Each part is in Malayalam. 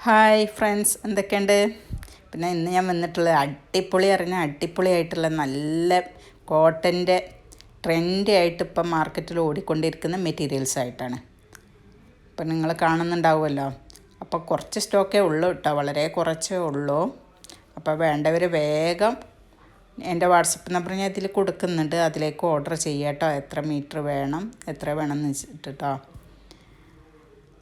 ഹായ് ഫ്രണ്ട്സ്, എന്തൊക്കെയുണ്ട്? പിന്നെ ഇന്ന് ഞാൻ വന്നിട്ടുള്ള അടിപൊളിയായിട്ടുള്ള നല്ല കോട്ടൻ്റെ ട്രെൻഡി ആയിട്ട് ഇപ്പം മാർക്കറ്റിൽ ഓടിക്കൊണ്ടിരിക്കുന്ന മെറ്റീരിയൽസ് ആയിട്ടാണ്. ഇപ്പം നിങ്ങൾ കാണുന്നുണ്ടാവുമല്ലോ. അപ്പോൾ കുറച്ച് സ്റ്റോക്കേ ഉള്ളൂ കേട്ടോ, വളരെ കുറച്ചേ ഉള്ളൂ. അപ്പോൾ വേണ്ടവർ വേഗം എൻ്റെ വാട്സപ്പ് നമ്പർ ഞാൻ ഇതിൽ കൊടുക്കുന്നുണ്ട്, അതിലേക്ക് ഓർഡർ ചെയ്യാം കേട്ടോ. എത്ര മീറ്റർ വേണം, എത്ര വേണമെന്ന് വെച്ചിട്ട് കേട്ടോ.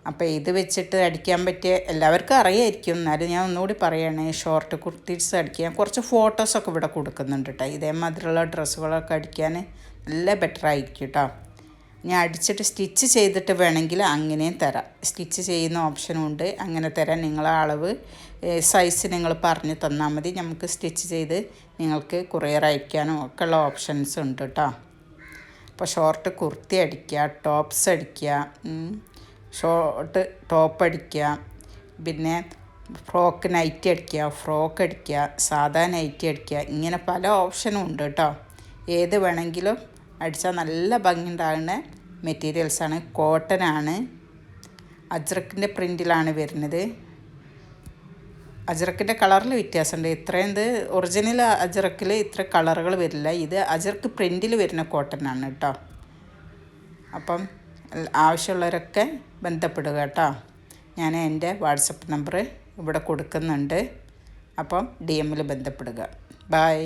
അപ്പോൾ ഇത് വെച്ചിട്ട് അടിക്കാൻ പറ്റിയ എല്ലാവർക്കും അറിയായിരിക്കും, എന്നാലും ഞാൻ ഒന്നുകൂടി പറയുകയാണ്. ഷോർട്ട് കുർത്തീസ് അടിക്കാൻ കുറച്ച് ഫോട്ടോസൊക്കെ ഇവിടെ കൊടുക്കുന്നുണ്ട് കേട്ടോ. ഇതേമാതിരിയുള്ള ഡ്രസ്സുകളൊക്കെ അടിക്കാൻ നല്ല ബെറ്റർ ആയിരിക്കും കേട്ടോ. ഞാൻ അടിച്ചിട്ട് സ്റ്റിച്ച് ചെയ്തിട്ട് വേണമെങ്കിൽ അങ്ങനെയും തരാം. സ്റ്റിച്ച് ചെയ്യുന്ന ഓപ്ഷനും ഉണ്ട്, അങ്ങനെ തരാം. നിങ്ങളെ അളവ് സൈസ് നിങ്ങൾ പറഞ്ഞ് തന്നാൽ മതി. നമുക്ക് സ്റ്റിച്ച് ചെയ്ത് നിങ്ങൾക്ക് കൊറിയർ അയക്കാനും ഒക്കെ ഉള്ള ഓപ്ഷൻസ് ഉണ്ട് കേട്ടോ. അപ്പോൾ ഷോർട്ട് കുർത്തി അടിക്കുക, ടോപ്സ് അടിക്കുക, ഷോർട്ട് ടോപ്പ് അടിക്കുക, പിന്നെ ഫ്രോക്ക് നൈറ്റി അടിക്കുക, ഫ്രോക്ക് അടിക്കുക, സാധാ നൈറ്റി അടിക്കുക, ഇങ്ങനെ പല ഓപ്ഷനും ഉണ്ട് കേട്ടോ. ഏത് വേണമെങ്കിലും അടിച്ചാൽ നല്ല ഭംഗിയുണ്ടാകുന്ന മെറ്റീരിയൽസാണ്. കോട്ടനാണ്, അജ്രക്കിൻ്റെ പ്രിൻറ്റിലാണ് വരുന്നത്. അജ്രക്കിൻ്റെ കളറിൽ വ്യത്യാസമുണ്ട്. ഇത്രയും ഒറിജിനൽ അജ്രക്കിൽ ഇത്ര കളറുകൾ വരില്ല. ഇത് അജ്രക്ക് പ്രിൻറ്റിൽ വരുന്ന കോട്ടനാണ് കേട്ടോ. അപ്പം ആവശ്യമുള്ളവരൊക്കെ ബന്ധപ്പെടുക കേട്ടോ. ഞാൻ എൻ്റെ വാട്സപ്പ് നമ്പർ ഇവിടെ കൊടുക്കുന്നുണ്ട്. അപ്പം DM ബന്ധപ്പെടുക. ബൈ.